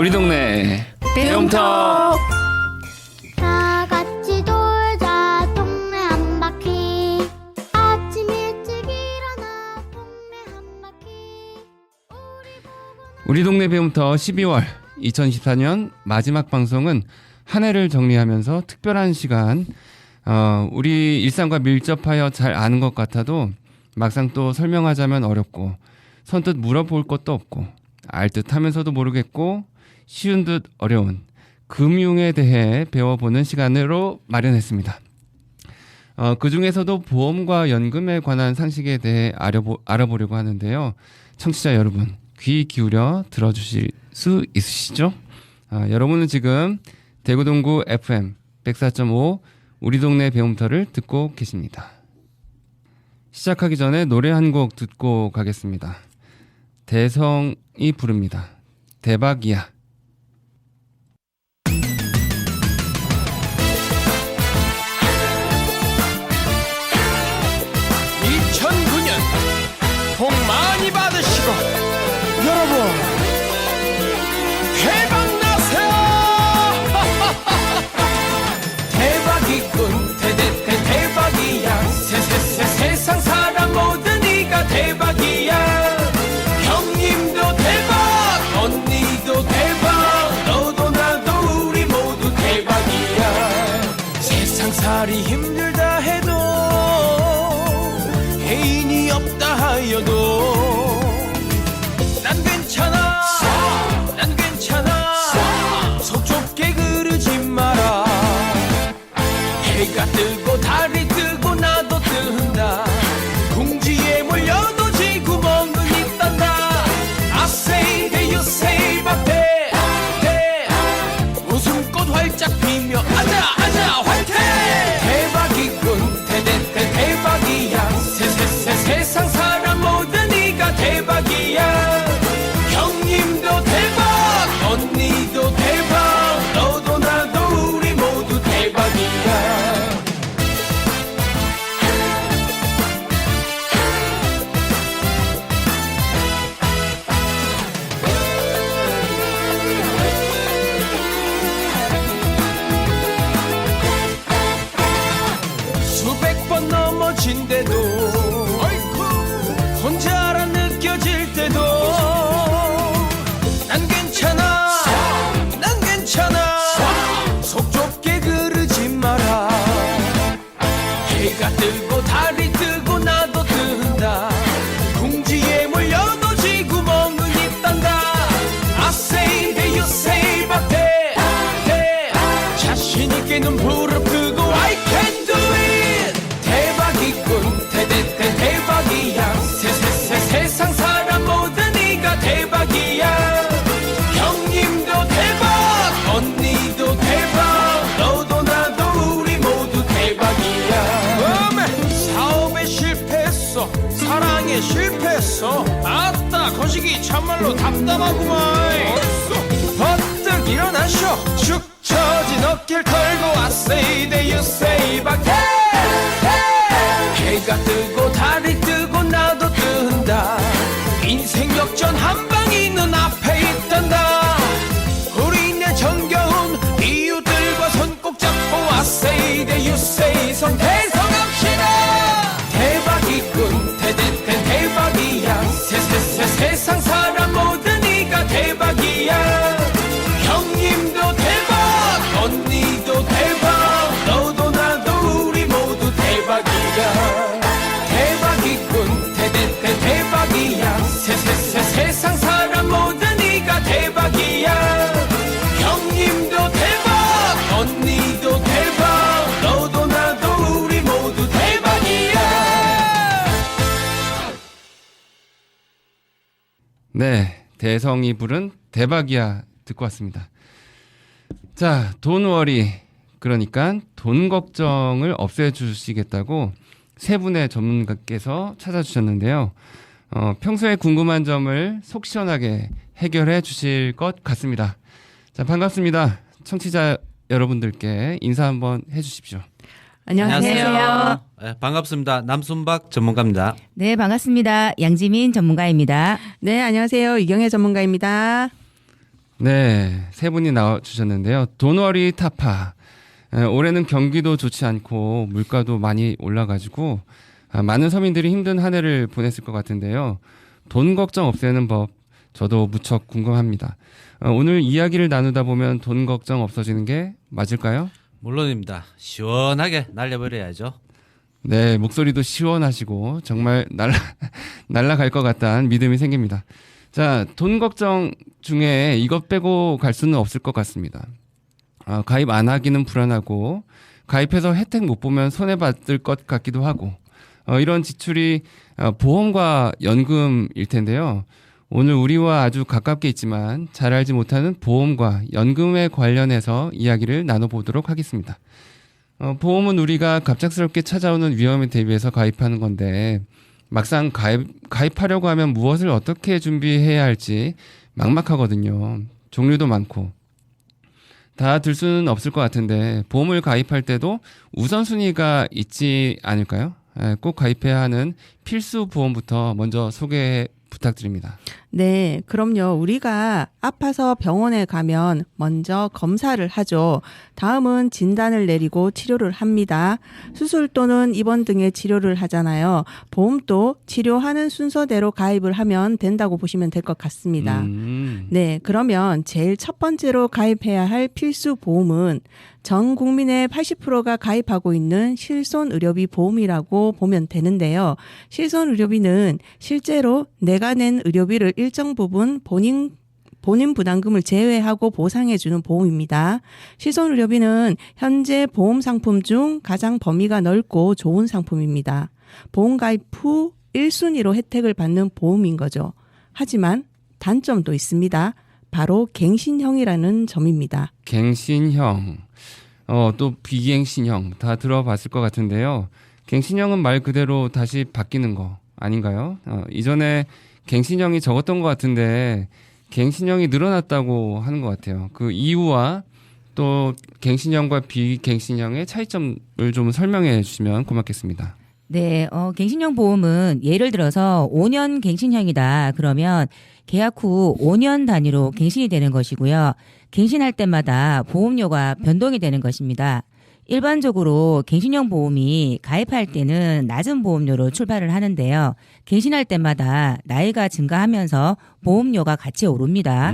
우리 동네 배움터. 다 같이 놀자 동네 한 바퀴. 아침 일찍 일어나 동네 한 바퀴. 우리 동네 배움터 12월 2024년 마지막 방송은 한 해를 정리하면서 특별한 시간, 우리 일상과 밀접하여 잘 아는 것 같아도 막상 또 설명하자면 어렵고 선뜻 물어볼 것도 없고 알 듯하면서도 모르겠고 쉬운 듯 어려운 금융에 대해 배워보는 시간으로 마련했습니다. 그 중에서도 보험과 연금에 관한 상식에 대해 알아보려고 하는데요. 청취자 여러분, 귀 기울여 들어주실 수 있으시죠? 여러분은 지금 대구 동구 FM 104.5 우리 동네 배움터를 듣고 계십니다. 시작하기 전에 노래 한 곡 듣고 가겠습니다. 대성이 부릅니다. 대박이야. 2009년 복 많이 받으시고 여러분 대박 나세요. 대박이군 대박이야. 세상 사람 모두 네가 대박이야. 형님도 대박 언니도 대박 너도 나도 우리 모두 대박이야. 세상살이 힘들다 해도 애인이 없다 하여도 난 괜찮아. 난 괜찮아. 속 좁게 그러지 마라. 해가 뜨고 달이 뜨고 나도 뜬다. 궁지에 몰려도 지구멍은 있단다. I say that you say 박대 웃음꽃 활짝 피며 아자 화이팅. 대박이군 대박이야. 세상 사람 모두 네가 대박이야. 형님도 대박 언니도 대박 너도 나도 우리 모두 대박이야. 수백 번 넘어진데도 혼자라 느껴질 때도 난 괜찮아. 난 괜찮아. 속 좁게 그러지 마라. 해가 뜨고 달이 뜨고 나도 뜬다. 궁지에 몰려도 지구멍은 있단다. I say that you say 박대 자신있게 눈부릅 뜨고 I can do it. 대박이군 대박이야. 세상 사람 모두 네가 대박이야. 형님도 대박 언니도 대박 너도 나도 우리 모두 대박이야. 사업에 실패했어. 사랑에 실패했어. 아따 거시기 참말로 답답하구만. 버뜩 일어나셔. 축 처진 어깨를 털고 I say that you say 박대. 해가 뜨고 달이 뜨고 나도 뜬다. 인생 역전 한 방이 눈앞에 있단다. 우리네 정겨운 이웃들과 손 꼭 잡고 I say that you say 성대성합시다. 대박이군 대박이야. 세상 사람 모두 네가 대박이야. 형님도 대박 언니도 대박 너도 나도 우리 모두 대박이야. 대박이군 대박이야. 세상 사람 모두 네가 대박이야. 형님도 대박 언니도 대박 너도 나도 우리 모두 대박이야. 네, 대성이 부른 대박이야 듣고 왔습니다. 자, 돈워리, 그러니까 돈 걱정을 없애주시겠다고 세 분의 전문가께서 찾아주셨는데요. 평소에 궁금한 점을 속 시원하게 해결해 주실 것 같습니다. 자, 반갑습니다. 청취자 여러분들께 인사 한번 해주십시오. 안녕하세요. 네, 반갑습니다. 남순박 전문가입니다. 네, 반갑습니다. 양지민 전문가입니다. 네, 안녕하세요. 이경혜 전문가입니다. 네, 세 분이 나와주셨는데요. 돈워리 타파. 올해는 경기도 좋지 않고 물가도 많이 올라가지고 많은 서민들이 힘든 한 해를 보냈을 것 같은데요. 돈 걱정 없애는 법, 저도 무척 궁금합니다. 오늘 이야기를 나누다 보면 돈 걱정 없어지는 게 맞을까요? 물론입니다. 시원하게 날려버려야죠. 네, 목소리도 시원하시고 정말 날아갈 것 같다는 믿음이 생깁니다. 자, 돈 걱정 중에 이것 빼고 갈 수는 없을 것 같습니다. 가입 안 하기는 불안하고 가입해서 혜택 못 보면 손해받을 것 같기도 하고 이런 지출이 보험과 연금일 텐데요. 오늘 우리와 아주 가깝게 있지만 잘 알지 못하는 보험과 연금에 관련해서 이야기를 나눠보도록 하겠습니다. 보험은 우리가 갑작스럽게 찾아오는 위험에 대비해서 가입하는 건데 막상 가입하려고 하면 무엇을 어떻게 준비해야 할지 막막하거든요. 종류도 많고 다 들 수는 없을 것 같은데 보험을 가입할 때도 우선순위가 있지 않을까요? 꼭 가입해야 하는 필수 보험부터 먼저 소개 부탁드립니다. 네, 그럼요. 우리가 아파서 병원에 가면 먼저 검사를 하죠. 다음은 진단을 내리고 치료를 합니다. 수술 또는 입원 등의 치료를 하잖아요. 보험도 치료하는 순서대로 가입을 하면 된다고 보시면 될 것 같습니다. 네, 그러면 제일 첫 번째로 가입해야 할 필수 보험은 전 국민의 80%가 가입하고 있는 실손의료비 보험이라고 보면 되는데요. 실손의료비는 실제로 내가 낸 의료비를 일정 부분 본인 부담금을 제외하고 보상해주는 보험입니다. 실손의료비는 현재 보험 상품 중 가장 범위가 넓고 좋은 상품입니다. 보험 가입 후 1순위로 혜택을 받는 보험인 거죠. 하지만 단점도 있습니다. 바로 갱신형이라는 점입니다. 갱신형, 또 비갱신형 다 들어봤을 것 같은데요. 갱신형은 말 그대로 다시 바뀌는 거 아닌가요? 이전에 갱신형이 적었던 것 같은데 갱신형이 늘어났다고 하는 것 같아요. 그 이유와 또 갱신형과 비갱신형의 차이점을 좀 설명해 주시면 고맙겠습니다. 네, 갱신형 보험은 예를 들어서 5년 갱신형이다. 그러면 계약 후 5년 단위로 갱신이 되는 것이고요. 갱신할 때마다 보험료가 변동이 되는 것입니다. 일반적으로 갱신형 보험이 가입할 때는 낮은 보험료로 출발을 하는데요. 갱신할 때마다 나이가 증가하면서 보험료가 같이 오릅니다.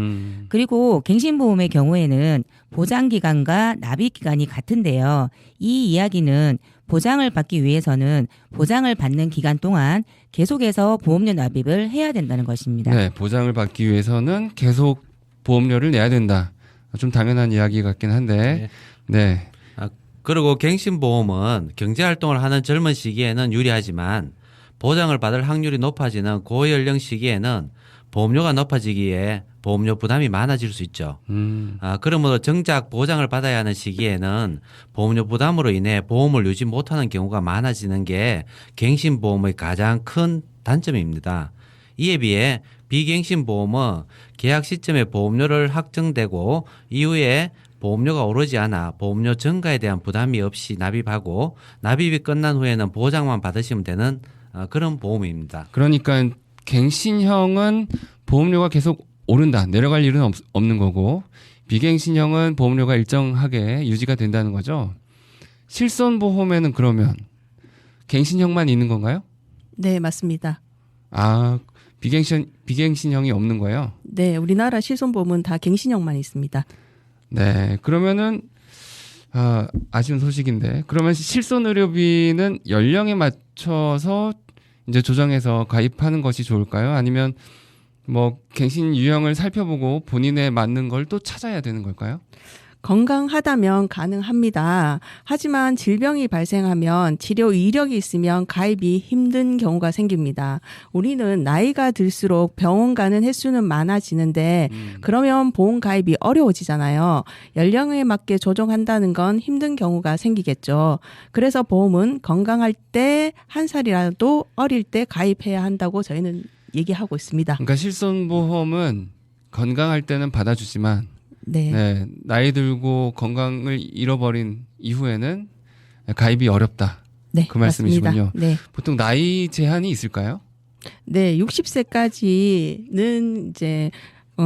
그리고 갱신보험의 경우에는 보장기간과 납입기간이 같은데요. 이 이야기는 보장을 받기 위해서는 보장을 받는 기간 동안 계속해서 보험료 납입을 해야 된다는 것입니다. 네, 보장을 받기 위해서는 계속 보험료를 내야 된다. 좀 당연한 이야기 같긴 한데, 네. 그리고 갱신보험은 경제활동을 하는 젊은 시기에는 유리하지만 보장을 받을 확률이 높아지는 고연령 시기에는 보험료가 높아지기에 보험료 부담이 많아질 수 있죠. 그러므로 정작 보장을 받아야 하는 시기에는 보험료 부담으로 인해 보험을 유지 못하는 경우가 많아지는 게 갱신보험의 가장 큰 단점입니다. 이에 비해 비갱신보험은 계약 시점에 보험료를 확정되고 이후에 보험료가 오르지 않아 보험료 증가에 대한 부담이 없이 납입하고 납입이 끝난 후에는 보장만 받으시면 되는 그런 보험입니다. 그러니까 갱신형은 보험료가 계속 오른다. 내려갈 일은 없는 거고 비갱신형은 보험료가 일정하게 유지가 된다는 거죠. 실손보험에는 그러면 갱신형만 있는 건가요? 네, 맞습니다. 아, 비갱신형이 없는 거예요? 네, 우리나라 실손보험은 다 갱신형만 있습니다. 네, 그러면은 아쉬운 소식인데 그러면 실손의료비는 연령에 맞춰서 이제 조정해서 가입하는 것이 좋을까요? 아니면 뭐 갱신 유형을 살펴보고 본인에 맞는 걸 또 찾아야 되는 걸까요? 건강하다면 가능합니다. 하지만 질병이 발생하면 치료 이력이 있으면 가입이 힘든 경우가 생깁니다. 우리는 나이가 들수록 병원 가는 횟수는 많아지는데 그러면 보험 가입이 어려워지잖아요. 연령에 맞게 조정한다는 건 힘든 경우가 생기겠죠. 그래서 보험은 건강할 때 한 살이라도 어릴 때 가입해야 한다고 저희는 얘기하고 있습니다. 그러니까 실손보험은 건강할 때는 받아주지만 네. 네, 나이 들고 건강을 잃어버린 이후에는 가입이 어렵다. 네, 그 말씀이시군요. 맞습니다. 네. 보통 나이 제한이 있을까요? 네, 60세까지는 이제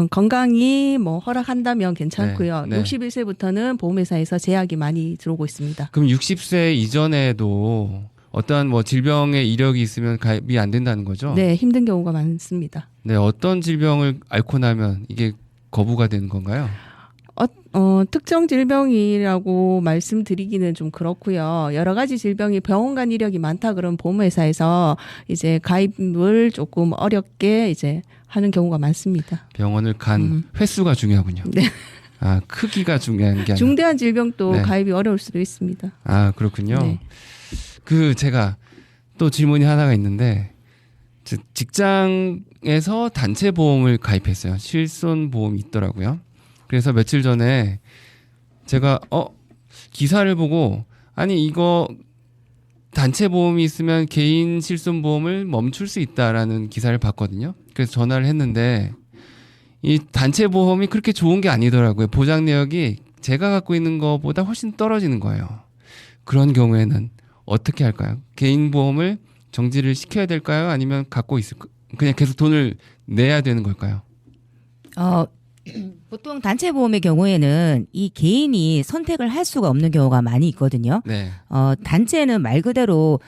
건강이 뭐 허락한다면 괜찮고요. 네, 네. 61세부터는 보험회사에서 제약이 많이 들어오고 있습니다. 그럼 60세 이전에도 어떠한 뭐 질병의 이력이 있으면 가입이 안 된다는 거죠? 네, 힘든 경우가 많습니다. 네, 어떤 질병을 앓고 나면 이게 거부가 되는 건가요? 특정 질병이라고 말씀드리기는 좀 그렇고요. 여러 가지 질병이 병원 간 이력이 많다 그러면 보험회사에서 이제 가입을 조금 어렵게 이제 하는 경우가 많습니다. 병원을 간 횟수가 중요하군요. 네. 아, 크기가 중요한 게 아니라. 중대한 질병도 네. 가입이 어려울 수도 있습니다. 아, 그렇군요. 네. 제가 또 질문이 하나가 있는데 직장에서 단체 보험을 가입했어요. 실손 보험이 있더라고요. 그래서 며칠 전에 제가 기사를 보고 아니 이거 단체 보험이 있으면 개인 실손 보험을 멈출 수 있다라는 기사를 봤거든요. 그래서 전화를 했는데 이 단체 보험이 그렇게 좋은 게 아니더라고요. 보장 내역이 제가 갖고 있는 것보다 훨씬 떨어지는 거예요. 그런 경우에는 어떻게 할까요? 개인 보험을 정지를 시켜야 될까요? 아니면 갖고 그냥 계속 돈을 내야 되는 걸까요? 보통 단체 보험의 경우에는 이 개인이 선택을 할 수가 없는 경우가 많이 있거든요. 네. 단체는 말 그대로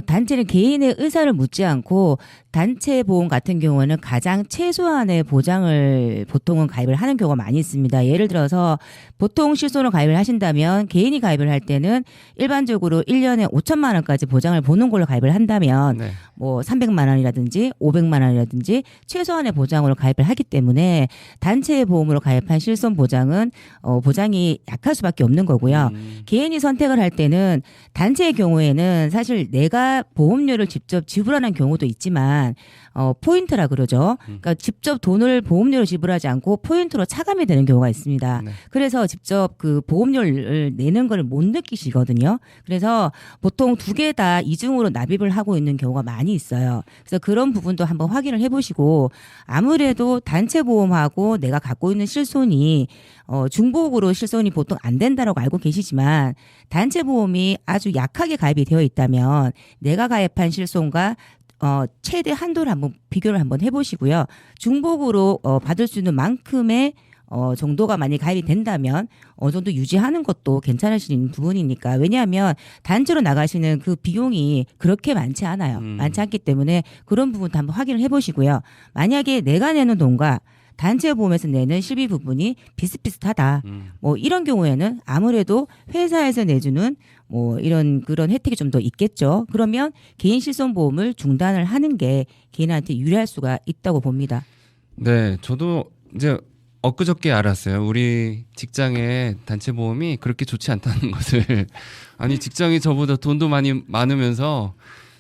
단체는 개인의 의사를 묻지 않고 단체 보험 같은 경우는 가장 최소한의 보장을 보통은 가입을 하는 경우가 많이 있습니다. 예를 들어서 보통 실손을 가입을 하신다면 개인이 가입을 할 때는 일반적으로 1년에 5천만 원까지 보장을 보는 걸로 가입을 한다면 네. 뭐 300만 원이라든지 500만 원이라든지 최소한의 보장으로 가입을 하기 때문에 단체 보험으로 가입한 실손 보장은 보장이 약할 수밖에 없는 거고요. 개인이 선택을 할 때는 단체의 경우에는 사실 내가 보험료를 직접 지불하는 경우도 있지만 포인트라 그러죠. 그러니까 직접 돈을 보험료로 지불하지 않고 포인트로 차감이 되는 경우가 있습니다. 네. 그래서 직접 그 보험료를 내는 걸 못 느끼시거든요. 그래서 보통 두 개 다 이중으로 납입을 하고 있는 경우가 많이 있어요. 그래서 그런 부분도 한번 확인을 해보시고 아무래도 단체 보험하고 내가 갖고 있는 실손이 중복으로 실손이 보통 안 된다라고 알고 계시지만 단체 보험이 아주 약하게 가입이 되어 있다면 내가 가입한 실손과 최대 한도를 한번 비교를 한번 해보시고요. 중복으로 받을 수 있는 만큼의 정도가 많이 가입이 된다면 어느 정도 유지하는 것도 괜찮으신 부분이니까. 왜냐하면 단체로 나가시는 그 비용이 그렇게 많지 않아요. 많지 않기 때문에 그런 부분도 한번 확인을 해보시고요. 만약에 내가 내는 돈과 단체 보험에서 내는 실비 부분이 비슷비슷하다. 뭐 이런 경우에는 아무래도 회사에서 내주는 뭐 이런 그런 혜택이 좀 더 있겠죠. 그러면 개인 실손 보험을 중단을 하는 게 개인한테 유리할 수가 있다고 봅니다. 네, 저도 이제 엊그저께 알았어요. 우리 직장의 단체 보험이 그렇게 좋지 않다는 것을. 아니 직장이 저보다 돈도 많으면서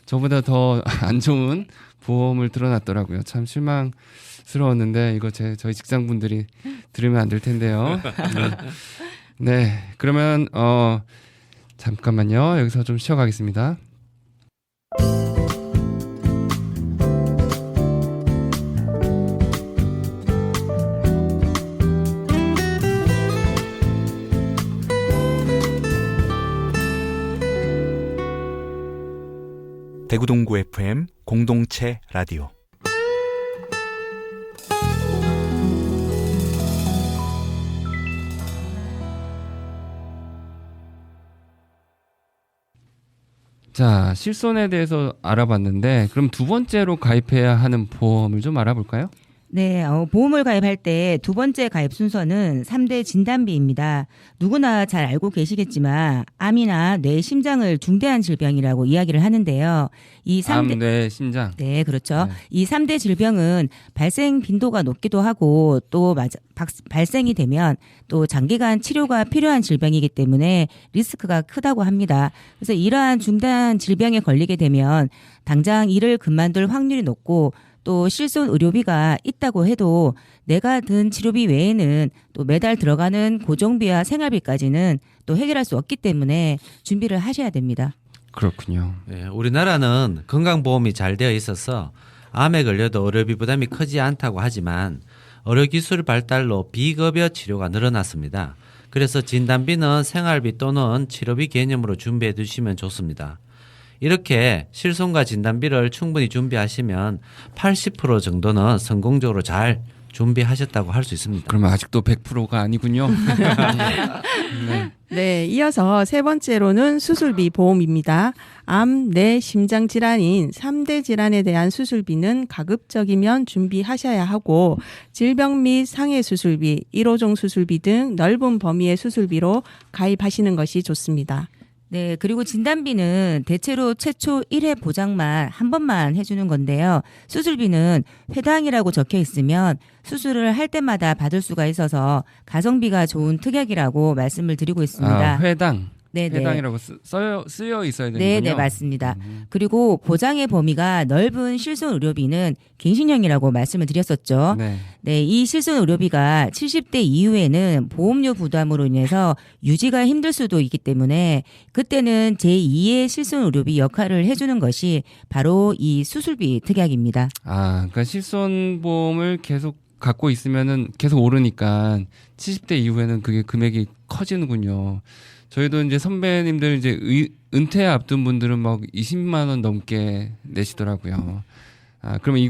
저보다 더 안 좋은 보험을 들어놨더라고요. 참 실망스러웠는데 이거 저희 직장 분들이 들으면 안 될 텐데요. 네, 그러면 잠깐만요. 여기서 좀 쉬어가겠습니다. 대구동구 FM 공동체 라디오 자, 실손에 대해서 알아봤는데 그럼 두 번째로 가입해야 하는 보험을 좀 알아볼까요? 네, 보험을 가입할 때 두 번째 가입 순서는 3대 진단비입니다. 누구나 잘 알고 계시겠지만 암이나 뇌, 심장을 중대한 질병이라고 이야기를 하는데요. 이 3대 암, 뇌, 심장. 네, 그렇죠. 네. 이 3대 질병은 발생 빈도가 높기도 하고 또 발생이 되면 또 장기간 치료가 필요한 질병이기 때문에 리스크가 크다고 합니다. 그래서 이러한 중대한 질병에 걸리게 되면 당장 일을 그만둘 확률이 높고 또 실손 의료비가 있다고 해도 내가 든 치료비 외에는 또 매달 들어가는 고정비와 생활비까지는 또 해결할 수 없기 때문에 준비를 하셔야 됩니다. 그렇군요. 네, 우리나라는 건강보험이 잘 되어 있어서 암에 걸려도 의료비 부담이 크지 않다고 하지만 의료기술 발달로 비급여 치료가 늘어났습니다. 그래서 진단비는 생활비 또는 치료비 개념으로 준비해 두시면 좋습니다. 이렇게 실손과 진단비를 충분히 준비하시면 80% 정도는 성공적으로 잘 준비하셨다고 할 수 있습니다. 그러면 아직도 100%가 아니군요. 네. 네, 이어서 세 번째로는 수술비 보험입니다. 암, 뇌, 심장 질환인 3대 질환에 대한 수술비는 가급적이면 준비하셔야 하고 질병 및 상해 수술비, 1호종 수술비 등 넓은 범위의 수술비로 가입하시는 것이 좋습니다. 네, 그리고 진단비는 대체로 최초 1회 보장만 한 번만 해주는 건데요. 수술비는 회당이라고 적혀 있으면 수술을 할 때마다 받을 수가 있어서 가성비가 좋은 특약이라고 말씀을 드리고 있습니다. 아, 회당. 네네. 회당이라고 쓰여 있어야 되는군요. 네, 네, 맞습니다. 그리고 보장의 범위가 넓은 실손 의료비는 갱신형이라고 말씀을 드렸었죠. 네. 네, 이 실손 의료비가 70대 이후에는 보험료 부담으로 인해서 유지가 힘들 수도 있기 때문에 그때는 제2의 실손 의료비 역할을 해주는 것이 바로 이 수술비 특약입니다. 아, 그러니까 실손보험을 계속 갖고 있으면은 계속 오르니까 70대 이후에는 그게 금액이 커지는군요. 저희도 이제 선배님들 이제 은퇴 앞둔 분들은 막 20만 원 넘게 내시더라고요. 아, 그러면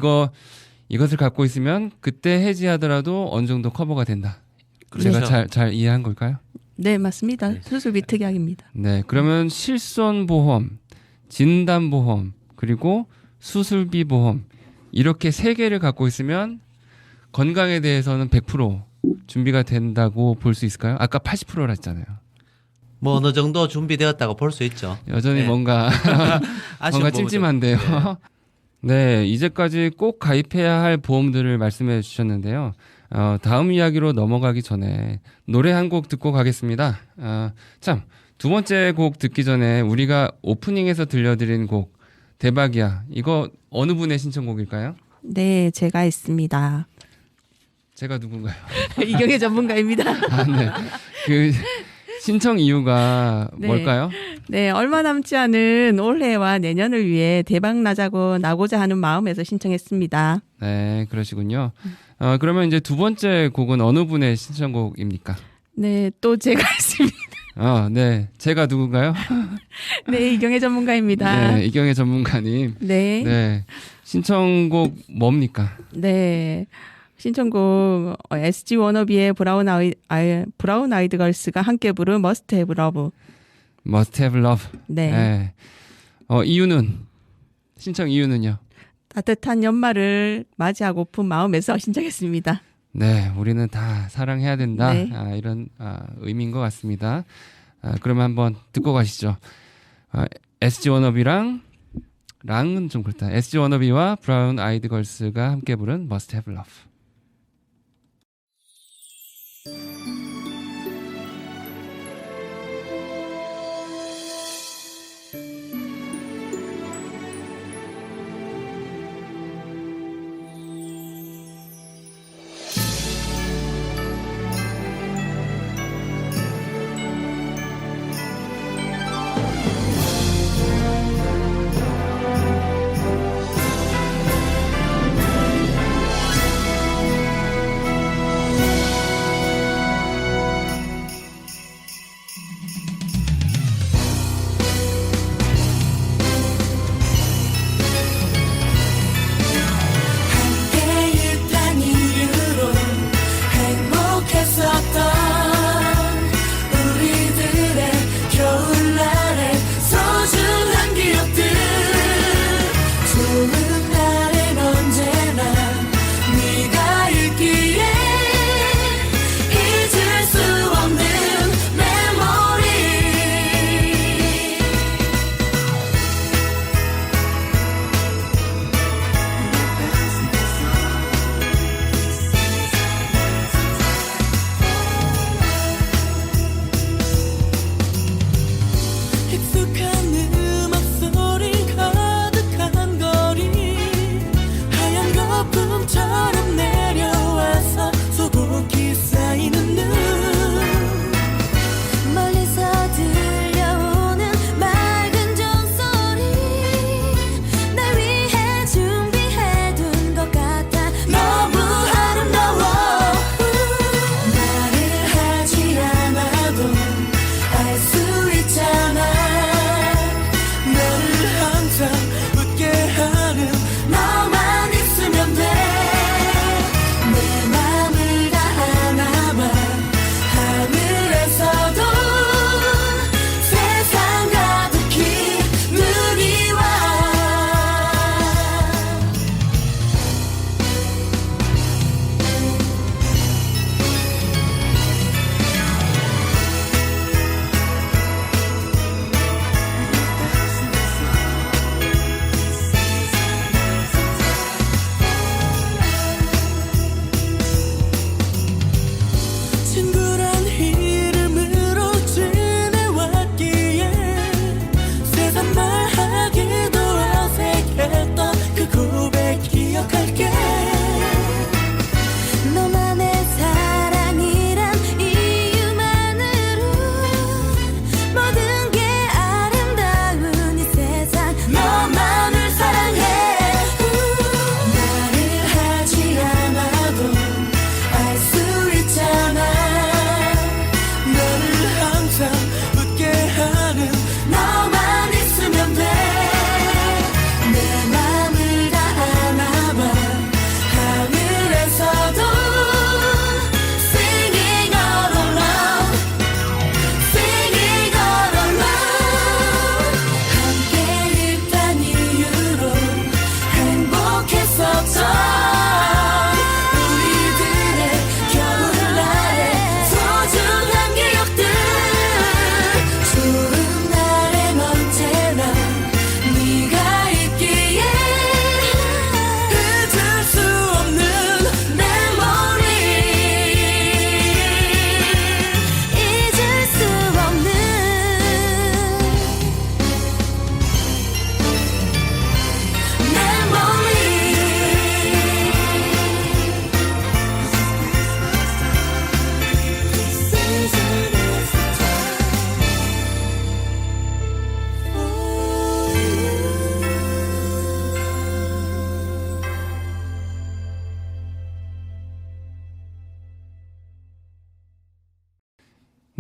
이것을 갖고 있으면 그때 해지하더라도 어느 정도 커버가 된다. 그렇죠. 제가 잘 이해한 걸까요? 네, 맞습니다. 수술비 특약입니다. 네, 그러면 실손보험, 진단보험, 그리고 수술비 보험 이렇게 세 개를 갖고 있으면 건강에 대해서는 100% 준비가 된다고 볼 수 있을까요? 아까 80%라 했잖아요. 뭐 어느 정도 준비되었다고 볼 수 있죠. 여전히 네. 뭔가 아쉬운 뭔가 부분은 찜찜한데요. 좀- 네, 이제까지 꼭 가입해야 할 보험들을 말씀해 주셨는데요. 다음 이야기로 넘어가기 전에 노래 한 곡 듣고 가겠습니다. 참, 두 번째 곡 듣기 전에 우리가 오프닝에서 들려드린 곡 대박이야. 이거 어느 분의 신청곡일까요? 네, 제가 있습니다. 제가 누군가요? 이경혜 전문가입니다. 아, 네. 그 신청 이유가 네. 뭘까요? 네, 얼마 남지 않은 올해와 내년을 위해 대박 나고자 하는 마음에서 신청했습니다. 네, 그러시군요. 그러면 이제 두 번째 곡은 어느 분의 신청곡입니까? 네, 또 제가 있습니다. 네. 제가 누군가요? 네, 이경혜 전문가입니다. 네, 이경혜 전문가님. 네, 네. 신청곡 뭡니까? 네. 신청곡 SG 워너비의 브라운 아이드 걸스가 함께 부른 Must Have Love. Must Have Love. 네. 네. 이유는? 신청 이유는요? 따뜻한 연말을 맞이하고픈 마음에서 신청했습니다. 네, 우리는 다 사랑해야 된다. 네. 이런 의미인 것 같습니다. 그러면 한번 듣고 가시죠. SG 워너비랑 랑은 좀 그렇다. SG 워너비와 브라운 아이드 걸스가 함께 부른 Must Have Love. 익숙한 음악 소리 가득한 거리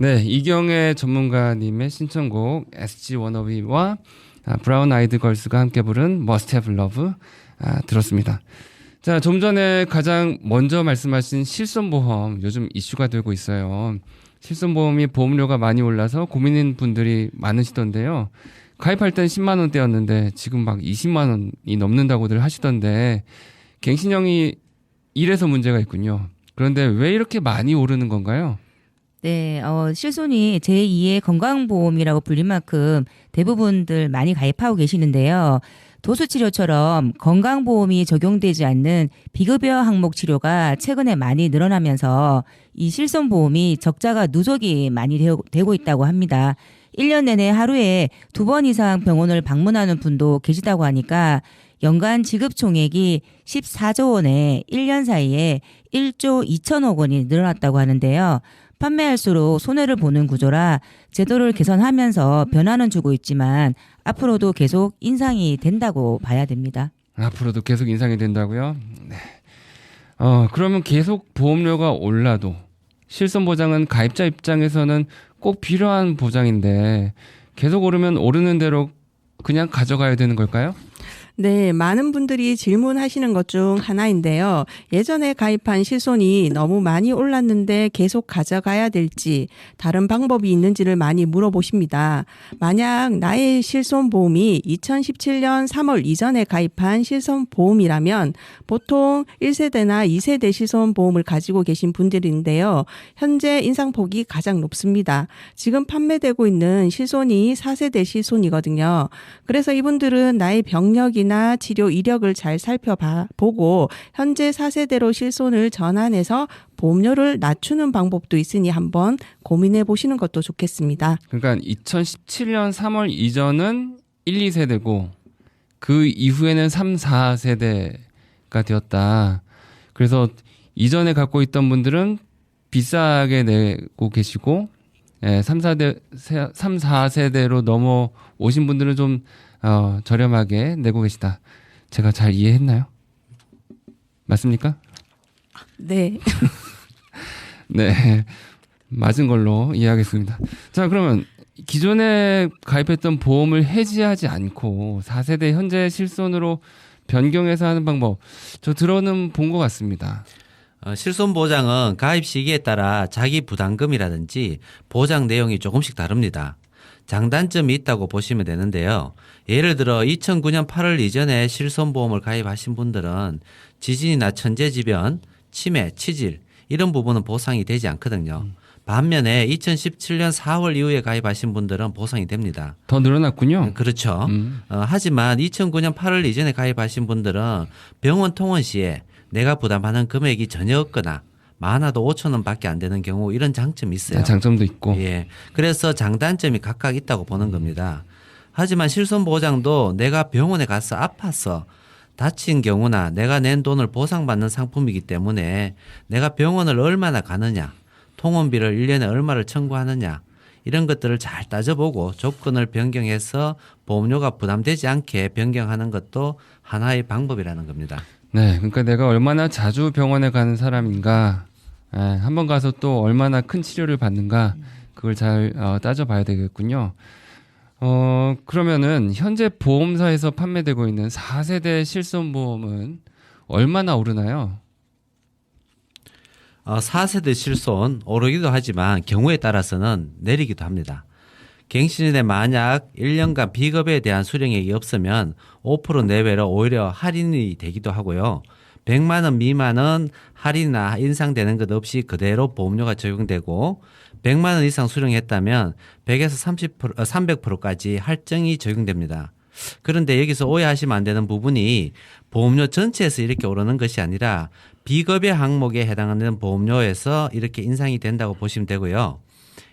네, 이경애 전문가님의 신청곡 SG 워너비와 브라운 아이드 걸스가 함께 부른 Must Have Love 들었습니다. 자, 좀 전에 가장 먼저 말씀하신 실손보험 요즘 이슈가 되고 있어요. 실손보험이 보험료가 많이 올라서 고민인 분들이 많으시던데요. 가입할 땐 10만 원대였는데 지금 막 20만 원이 넘는다고들 하시던데 갱신형이 이래서 문제가 있군요. 그런데 왜 이렇게 많이 오르는 건가요? 네, 실손이 제2의 건강보험이라고 불릴 만큼 대부분들 많이 가입하고 계시는데요. 도수치료처럼 건강보험이 적용되지 않는 비급여 항목 치료가 최근에 많이 늘어나면서 이 실손보험이 적자가 누적이 많이 되고 있다고 합니다. 1년 내내 하루에 2번 이상 병원을 방문하는 분도 계시다고 하니까 연간 지급 총액이 14조 원에 1년 사이에 1조 2천억 원이 늘어났다고 하는데요. 판매할수록 손해를 보는 구조라 제도를 개선하면서 변화는 주고 있지만 앞으로도 계속 인상이 된다고 봐야 됩니다. 앞으로도 계속 인상이 된다고요? 네. 그러면 계속 보험료가 올라도 실손보장은 가입자 입장에서는 꼭 필요한 보장인데 계속 오르면 오르는 대로 그냥 가져가야 되는 걸까요? 네, 많은 분들이 질문하시는 것 중 하나인데요. 예전에 가입한 실손이 너무 많이 올랐는데 계속 가져가야 될지 다른 방법이 있는지를 많이 물어보십니다. 만약 나의 실손보험이 2017년 3월 이전에 가입한 실손보험이라면 보통 1세대나 2세대 실손보험을 가지고 계신 분들인데요. 현재 인상폭이 가장 높습니다. 지금 판매되고 있는 실손이 4세대 실손이거든요. 그래서 이분들은 나의 병력이나 치료 이력을 잘 살펴보고 현재 4세대로 실손을 전환해서 보험료를 낮추는 방법도 있으니 한번 고민해 보시는 것도 좋겠습니다. 그러니까 2017년 3월 이전은 1, 2세대고 그 이후에는 3, 4세대가 되었다. 그래서 이전에 갖고 있던 분들은 비싸게 내고 계시고 3, 4세대로 넘어오신 분들은 좀 저렴하게 내고 계시다. 제가 잘 이해했나요? 맞습니까? 네. 네. 맞은 걸로 이해하겠습니다. 자, 그러면 기존에 가입했던 보험을 해지하지 않고 4세대 현재 실손으로 변경해서 하는 방법, 저 들어는 본 것 같습니다. 실손보장은 가입 시기에 따라 자기 부담금이라든지 보장 내용이 조금씩 다릅니다. 장단점이 있다고 보시면 되는데요. 예를 들어 2009년 8월 이전에 실손보험을 가입하신 분들은 지진이나 천재지변, 치매, 치질 이런 부분은 보상이 되지 않거든요. 반면에 2017년 4월 이후에 가입하신 분들은 보상이 됩니다. 더 늘어났군요. 그렇죠. 하지만 2009년 8월 이전에 가입하신 분들은 병원 통원 시에 내가 부담하는 금액이 전혀 없거나 많아도 5천 원밖에 안 되는 경우 이런 장점이 있어요. 장점도 있고. 예. 그래서 장단점이 각각 있다고 보는 겁니다. 하지만 실손보장도 내가 병원에 가서 아파서 다친 경우나 내가 낸 돈을 보상받는 상품이기 때문에 내가 병원을 얼마나 가느냐, 통원비를 1년에 얼마를 청구하느냐 이런 것들을 잘 따져보고 조건을 변경해서 보험료가 부담되지 않게 변경하는 것도 하나의 방법이라는 겁니다. 네, 그러니까 내가 얼마나 자주 병원에 가는 사람인가, 한 번 가서 또 얼마나 큰 치료를 받는가, 그걸 잘 따져봐야 되겠군요. 그러면은 현재 보험사에서 판매되고 있는 4세대 실손보험은 얼마나 오르나요? 4세대 실손 오르기도 하지만 경우에 따라서는 내리기도 합니다. 갱신일에 만약 1년간 비급여에 대한 수령액이 없으면 5% 내외로 오히려 할인이 되기도 하고요. 100만 원 미만은 할인이나 인상되는 것 없이 그대로 보험료가 적용되고 100만 원 이상 수령했다면 100에서 300%까지 할증이 적용됩니다. 그런데 여기서 오해하시면 안 되는 부분이 보험료 전체에서 이렇게 오르는 것이 아니라 비급여 항목에 해당하는 보험료에서 이렇게 인상이 된다고 보시면 되고요.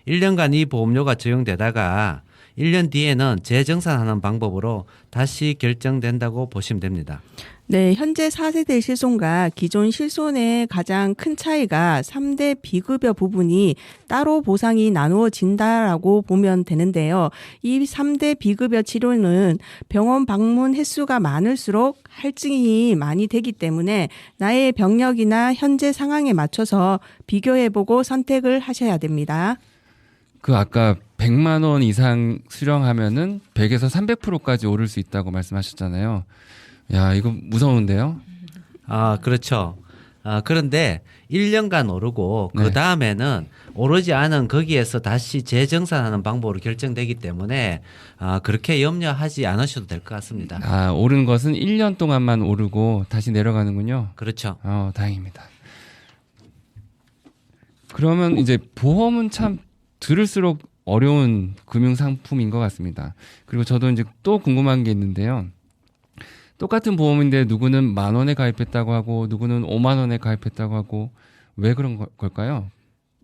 1년간 이 보험료가 적용되다가 1년 뒤에는 재정산하는 방법으로 다시 결정된다고 보시면 됩니다. 네, 현재 4세대 실손과 기존 실손의 가장 큰 차이가 3대 비급여 부분이 따로 보상이 나누어진다라고 보면 되는데요. 이 3대 비급여 치료는 병원 방문 횟수가 많을수록 할증이 많이 되기 때문에 나의 병력이나 현재 상황에 맞춰서 비교해보고 선택을 하셔야 됩니다. 그 아까 100만 원 이상 수령하면은 100에서 300%까지 오를 수 있다고 말씀하셨잖아요. 야, 이거 무서운데요? 아, 그렇죠. 그런데 1년간 오르고 네. 그 다음에는 오르지 않은 거기에서 다시 재정산하는 방법으로 결정되기 때문에 그렇게 염려하지 않으셔도 될 것 같습니다. 아, 오른 것은 1년 동안만 오르고 다시 내려가는군요. 그렇죠. 다행입니다. 그러면 이제 보험은 참 들을수록 어려운 금융 상품인 것 같습니다. 그리고 저도 이제 또 궁금한 게 있는데요. 똑같은 보험인데 누구는 10,000원에 가입했다고 하고 누구는 50,000원에 가입했다고 하고 왜 그런 걸까요?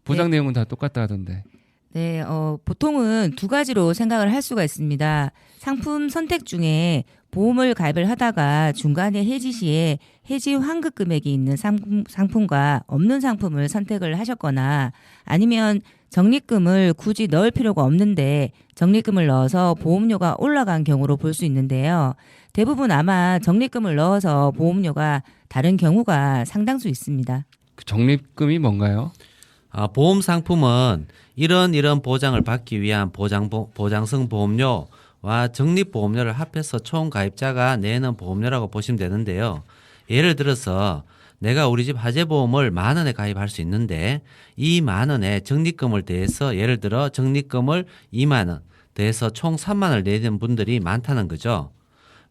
보장 네. 내용은 다 똑같다 하던데. 네, 보통은 두 가지로 생각을 할 수가 있습니다. 상품 선택 중에 보험을 가입을 하다가 중간에 해지 시에 해지 환급 금액이 있는 상품과 없는 상품을 선택을 하셨거나 아니면 적립금을 굳이 넣을 필요가 없는데 적립금을 넣어서 보험료가 올라간 경우로 볼 수 있는데요. 대부분 아마 적립금을 넣어서 보험료가 다른 경우가 상당수 있습니다. 그 적립금이 뭔가요? 보험 상품은 이런 보장을 받기 위한 보장성 보험료와 적립 보험료를 합해서 총 가입자가 내는 보험료라고 보시면 되는데요. 예를 들어서 내가 우리 집 화재보험을 10,000원에 가입할 수 있는데 이 10,000원에 적립금을 대해서 예를 들어 적립금을 20,000원 대해서 총 30,000원을 내는 분들이 많다는 거죠.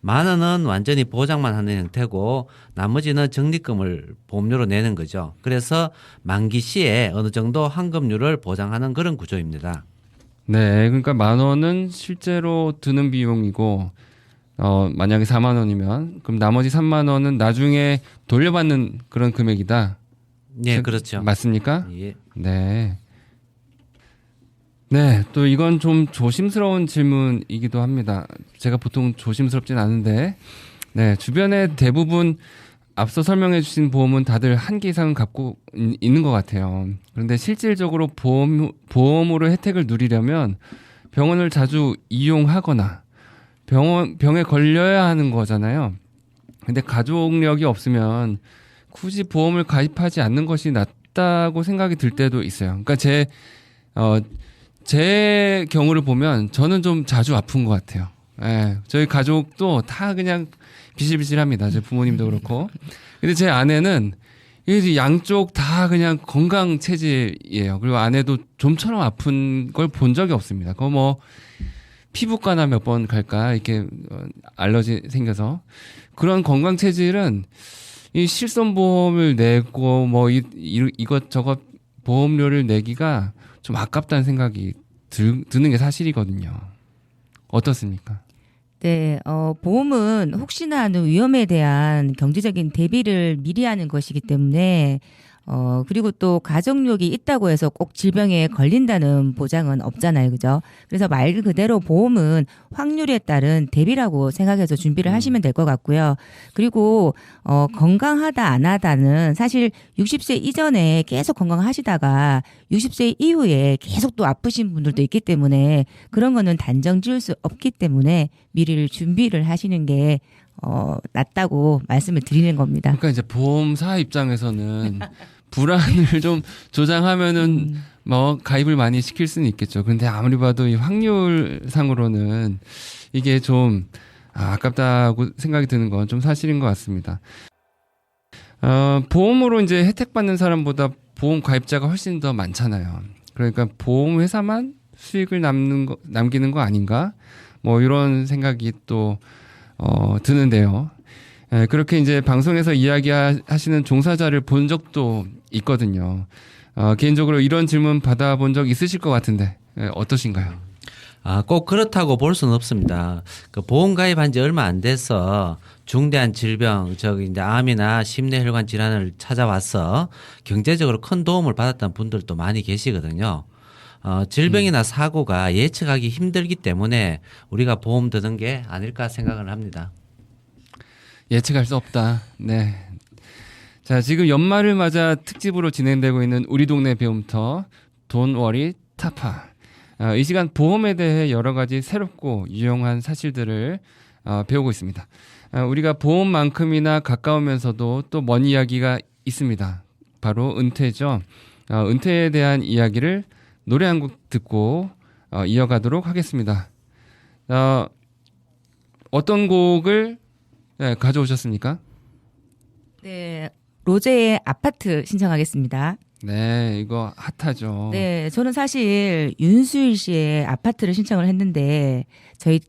10,000원은 완전히 보장만 하는 형태고 나머지는 적립금을 보험료로 내는 거죠. 그래서 만기 시에 어느 정도 환급률을 보장하는 그런 구조입니다. 네, 그러니까 10,000원은 실제로 드는 비용이고 만약에 40,000원이면 그럼 나머지 30,000원은 나중에 돌려받는 그런 금액이다. 네, 그렇죠. 맞습니까? 예. 네. 네, 또 이건 좀 조심스러운 질문이기도 합니다. 제가 보통 조심스럽진 않은데, 네, 주변에 대부분 앞서 설명해 주신 보험은 다들 한 개 이상은 갖고 있는 것 같아요. 그런데 실질적으로 보험으로 혜택을 누리려면 병원을 자주 이용하거나 병에 걸려야 하는 거잖아요. 근데 가족력이 없으면 굳이 보험을 가입하지 않는 것이 낫다고 생각이 들 때도 있어요. 그러니까 제 경우를 보면 저는 좀 자주 아픈 것 같아요. 예, 저희 가족도 다 그냥 비실비실합니다. 제 부모님도 그렇고. 근데 제 아내는 이게 양쪽 다 그냥 건강 체질이에요. 그리고 아내도 좀처럼 아픈 걸 본 적이 없습니다. 그거 뭐 피부과나 몇 번 갈까 이렇게 알러지 생겨서 그런 건강 체질은 이 실손보험을 내고 뭐 이것저것 보험료를 내기가 좀 아깝다는 생각이 드는 게 사실이거든요. 어떻습니까? 네, 보험은 혹시나 하는 위험에 대한 경제적인 대비를 미리 하는 것이기 때문에 그리고 또 가족력이 있다고 해서 꼭 질병에 걸린다는 보장은 없잖아요. 그죠? 그래서 말 그대로 보험은 확률에 따른 대비라고 생각해서 준비를 하시면 될 것 같고요. 그리고 건강하다 안 하다는 사실 60세 이전에 계속 건강하시다가 60세 이후에 계속 또 아프신 분들도 있기 때문에 그런 거는 단정 지을 수 없기 때문에 미리 준비를 하시는 게 낫다고 말씀을 드리는 겁니다. 그러니까 이제 보험사 입장에서는 불안을 좀 조장하면은 뭐 가입을 많이 시킬 수는 있겠죠. 그런데 아무리 봐도 이 확률상으로는 이게 좀 아깝다고 생각이 드는 건 좀 사실인 것 같습니다. 보험으로 이제 혜택 받는 사람보다 보험 가입자가 훨씬 더 많잖아요. 그러니까 보험 회사만 수익을 남기는 거 아닌가? 뭐 이런 생각이 또 드는데요. 그렇게 이제 방송에서 이야기하시는 종사자를 본 적도 있거든요. 개인적으로 이런 질문 받아본 적 있으실 것 같은데 어떠신가요? 꼭 그렇다고 볼 수는 없습니다. 그 보험 가입한 지 얼마 안 돼서 중대한 질병, 이제 암이나 심뇌혈관 질환을 찾아와서 경제적으로 큰 도움을 받았던 분들도 많이 계시거든요. 질병이나 사고가 예측하기 힘들기 때문에 우리가 보험 드는 게 아닐까 생각을 합니다. 예측할 수 없다. 네. 자, 지금 연말을 맞아 특집으로 진행되고 있는 우리 동네 배움터 Don't Worry 타파. 이 시간 보험에 대해 여러 가지 새롭고 유용한 사실들을 배우고 있습니다. 우리가 보험만큼이나 가까우면서도 또 먼 이야기가 있습니다. 바로 은퇴죠. 은퇴에 대한 이야기를 노래 한 곡 듣고 이어가도록 하겠습니다. 어떤 곡을 가져오셨습니까? 네, 로제의 아파트 신청하겠습니다. 네, 이거 핫하죠. 네, 저는 사실 윤수일 씨의 아파트를 신청을 했는데 저희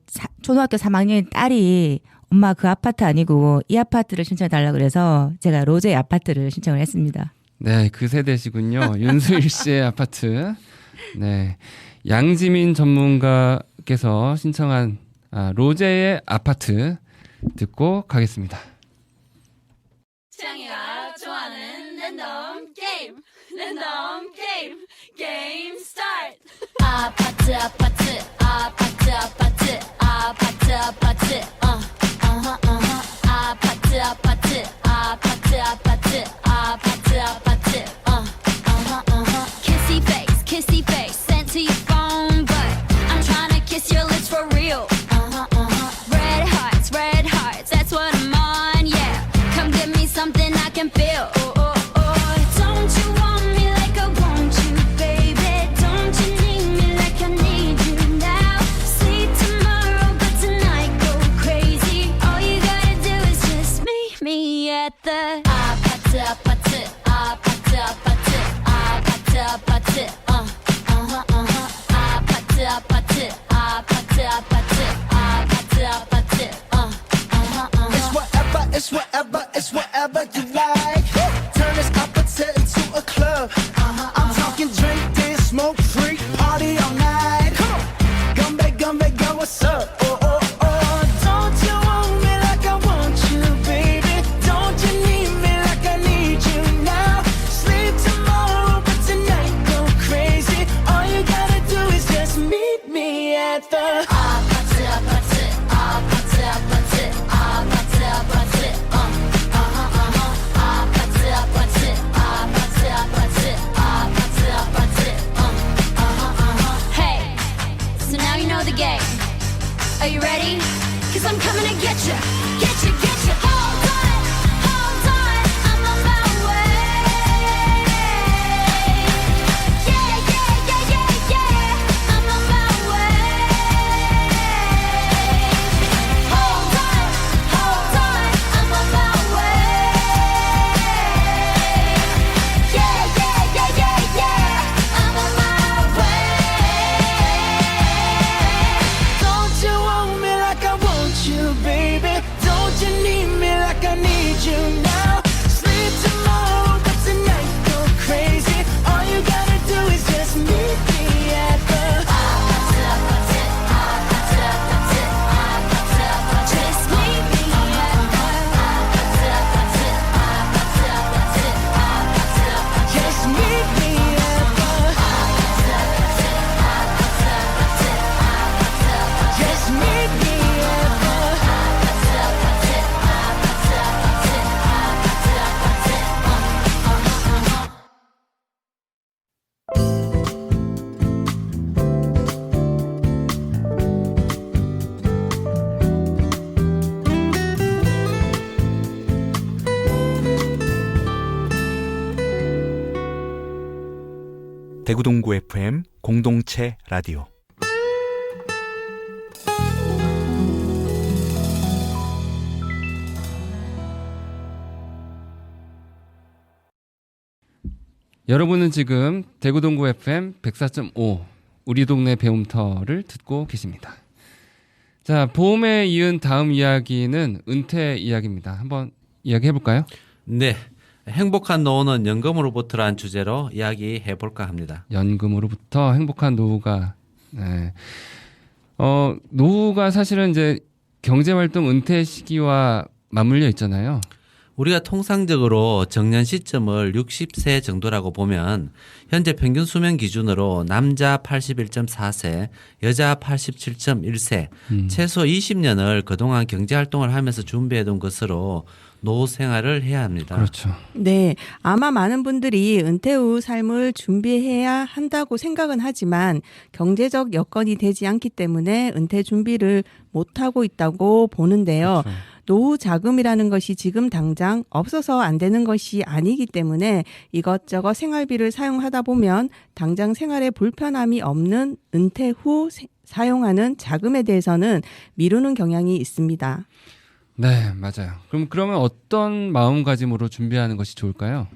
초등학교 3학년 딸이 엄마 그 아파트 아니고 이 아파트를 신청해 달라 그래서 제가 로제의 아파트를 신청을 했습니다. 네, 그 세대시군요. 윤수일 씨의 아파트. 네, 양지민 전문가께서 신청한 로제의 아파트 듣고 가겠습니다. 창이가 좋아하는 랜덤 게임 게임 스타트. 아파트 아파트 아파트 아파트 아파트 아파트 아파트 아파트 아파트 아파트 아파트 아파트 kissy face sent to your phone but I'm trying to kiss your lips for real. Red hearts that's what I'm on, yeah. Come give me something I can feel. Don't you want me like I want you, baby? Don't you need me like I need you now? Sleep tomorrow, but tonight go crazy. All you gotta do is just meet me at the 아파트 아파트 아파트 아파트 아파트 아파트 아파트 아파트 아파트 아파트 아파트 It's whatever you like. Turn this opposite into a club. I'm talking drink, dance, smoke, freak, party all night. Come back, girl, what's up? Don't you want me like I want you, baby? Don't you need me like I need you now? Sleep tomorrow, but tonight go crazy. All you gotta do is just meet me at the 아파트 아파트 아파트 아파트 아파트 아파트 Hey, so now you know the game. Are you ready? Cause I'm coming to get you, get you, get you. Hold on, I'm on my way. Yeah, I'm on my way. Hold on, I'm on my way. Yeah, I'm on my way. Don't you want me like I want you, baby? Don't you need me like I need you now? Sleep tomorrow, but tonight go crazy. All you gotta do is just meet me at the Just meet me just meet me at the just meet me at 대구동구 FM 공동체 라디오. 여러분은 지금 대구동구 FM 104.5 우리 동네 배움터를 듣고 계십니다. 자, 보험에 이은 다음 이야기는 은퇴 이야기입니다. 한번 이야기해 볼까요? 네. 행복한 노후는 연금으로부터라는 주제로 이야기해 볼까 합니다. 연금으로부터 행복한 노후가 노후가 사실은 이제 경제활동 은퇴 시기와 맞물려 있잖아요. 우리가 통상적으로 정년 시점을 60세 정도라고 보면 현재 평균 수명 기준으로 남자 81.4세, 여자 87.1세, 최소 20년을 그동안 경제활동을 하면서 준비해둔 것으로 노후 생활을 해야 합니다. 그렇죠. 네, 아마 많은 분들이 은퇴 후 삶을 준비해야 한다고 생각은 하지만 경제적 여건이 되지 않기 때문에 은퇴 준비를 못하고 있다고 보는데요. 그렇죠. 노후 자금이라는 것이 지금 당장 없어서 안 되는 것이 아니기 때문에 이것저것 생활비를 사용하다 보면 당장 생활에 불편함이 없는 은퇴 후 사용하는 자금에 대해서는 미루는 경향이 있습니다. 네, 맞아요. 그러면 어떤 마음가짐으로 준비하는 것이 좋을까요?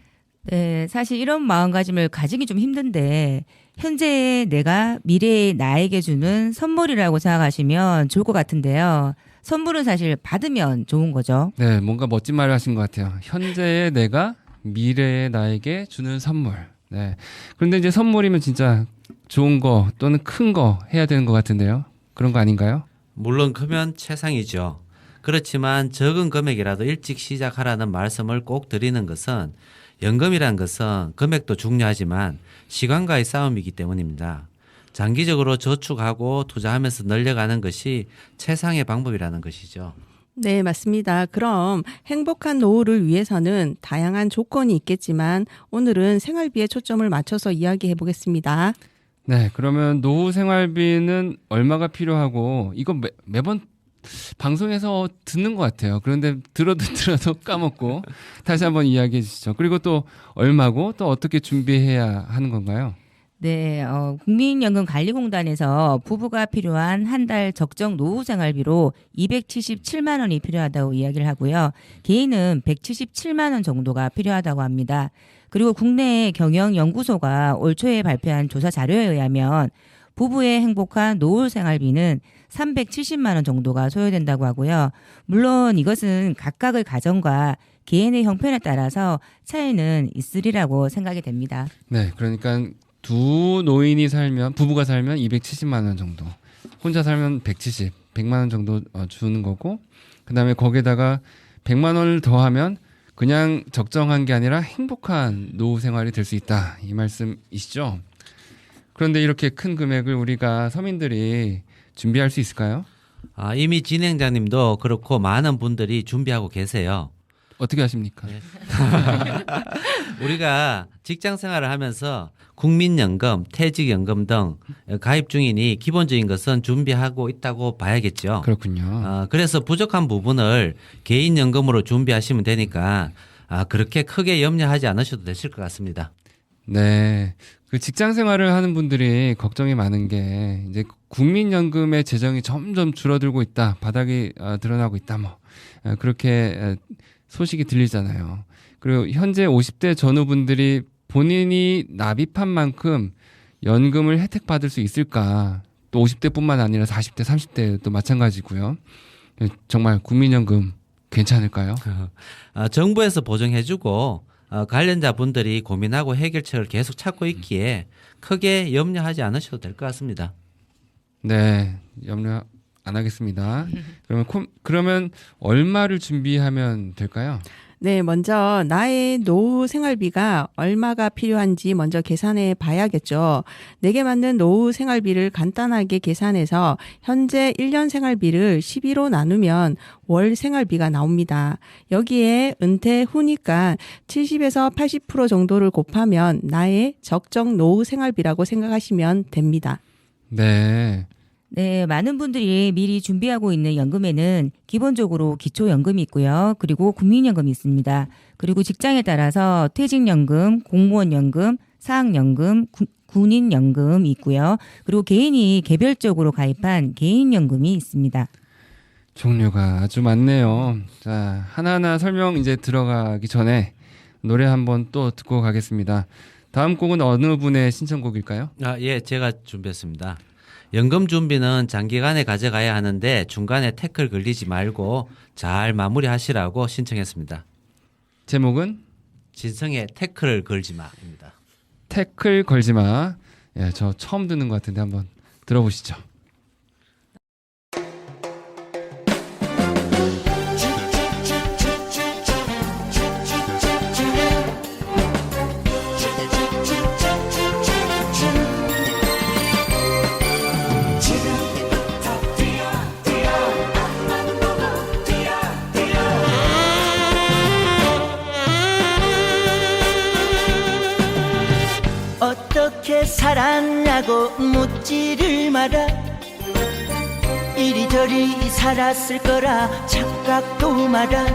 네, 사실 이런 마음가짐을 가지기 좀 힘든데 현재 내가 미래의 나에게 주는 선물이라고 생각하시면 좋을 것 같은데요. 선물은 사실 받으면 좋은 거죠. 네, 뭔가 멋진 말을 하신 것 같아요. 현재의 내가 미래의 나에게 주는 선물. 네. 그런데 이제 선물이면 진짜 좋은 거 또는 큰 거 해야 되는 것 같은데요. 그런 거 아닌가요? 물론 크면 최상이죠. 그렇지만 적은 금액이라도 일찍 시작하라는 말씀을 꼭 드리는 것은 연금이란 것은 금액도 중요하지만 시간과의 싸움이기 때문입니다. 장기적으로 저축하고 투자하면서 늘려가는 것이 최상의 방법이라는 것이죠. 네, 맞습니다. 그럼 행복한 노후를 위해서는 다양한 조건이 있겠지만 오늘은 생활비에 초점을 맞춰서 이야기해 보겠습니다. 네, 그러면 노후 생활비는 얼마가 필요하고 이거 매번 방송에서 듣는 것 같아요. 그런데 들어도 까먹고 다시 한번 이야기해 주시죠. 그리고 또 얼마고 또 어떻게 준비해야 하는 건가요? 네, 국민연금관리공단에서 부부가 필요한 한 달 적정 노후 생활비로 277만 원이 필요하다고 이야기를 하고요. 개인은 177만 원 정도가 필요하다고 합니다. 그리고 국내 경영연구소가 올 초에 발표한 조사 자료에 의하면 부부의 행복한 노후 생활비는 370만 원 정도가 소요된다고 하고요. 물론 이것은 각각의 가정과 개인의 형편에 따라서 차이는 있으리라고 생각이 됩니다. 네, 그러니까 부부가 살면 270만 원 정도, 혼자 살면 100만 원 정도 주는 거고, 그다음에 거기에다가 100만 원을 더하면 그냥 적정한 게 아니라 행복한 노후 생활이 될 수 있다, 이 말씀이시죠? 그런데 이렇게 큰 금액을 우리가 서민들이 준비할 수 있을까요? 이미 진행자님도 그렇고 많은 분들이 준비하고 계세요. 어떻게 하십니까? 네. 우리가 직장 생활을 하면서 국민연금, 퇴직연금 등 가입 중이니 기본적인 것은 준비하고 있다고 봐야겠죠. 그렇군요. 그래서 부족한 부분을 개인연금으로 준비하시면 되니까 그렇게 크게 염려하지 않으셔도 되실 것 같습니다. 네. 그 직장 생활을 하는 분들이 걱정이 많은 게 이제 국민연금의 재정이 점점 줄어들고 있다. 바닥이 드러나고 있다. 그렇게 소식이 들리잖아요. 그리고 현재 50대 전후분들이 본인이 납입한 만큼 연금을 혜택받을 수 있을까? 또 50대뿐만 아니라 40대, 30대도 마찬가지고요. 정말 국민연금 괜찮을까요? 정부에서 보증해주고 관련자 분들이 고민하고 해결책을 계속 찾고 있기에 크게 염려하지 않으셔도 될 것 같습니다. 네, 염려 안 하겠습니다. 그러면 얼마를 준비하면 될까요? 네, 먼저 나의 노후 생활비가 얼마가 필요한지 먼저 계산해 봐야겠죠. 내게 맞는 노후 생활비를 간단하게 계산해서 현재 1년 생활비를 12로 나누면 월 생활비가 나옵니다. 여기에 은퇴 후니까 70에서 80% 정도를 곱하면 나의 적정 노후 생활비라고 생각하시면 됩니다. 네. 네, 많은 분들이 미리 준비하고 있는 연금에는 기본적으로 기초연금이 있고요. 그리고 국민연금이 있습니다. 그리고 직장에 따라서 퇴직연금, 공무원연금, 사학연금, 군인연금이 있고요. 그리고 개인이 개별적으로 가입한 개인연금이 있습니다. 종류가 아주 많네요. 자, 하나하나 설명 이제 들어가기 전에 노래 한번 또 듣고 가겠습니다. 다음 곡은 어느 분의 신청곡일까요? 예, 제가 준비했습니다. 연금 준비는 장기간에 가져가야 하는데 중간에 태클 걸리지 말고 잘 마무리하시라고 신청했습니다. 제목은 진성의 태클을 걸지 마입니다. 태클 걸지 마. 예, 저 처음 듣는 것 같은데 한번 들어보시죠. 어떻게 살았냐고 묻지를 마라. 이리저리 살았을 거라 착각도 마라.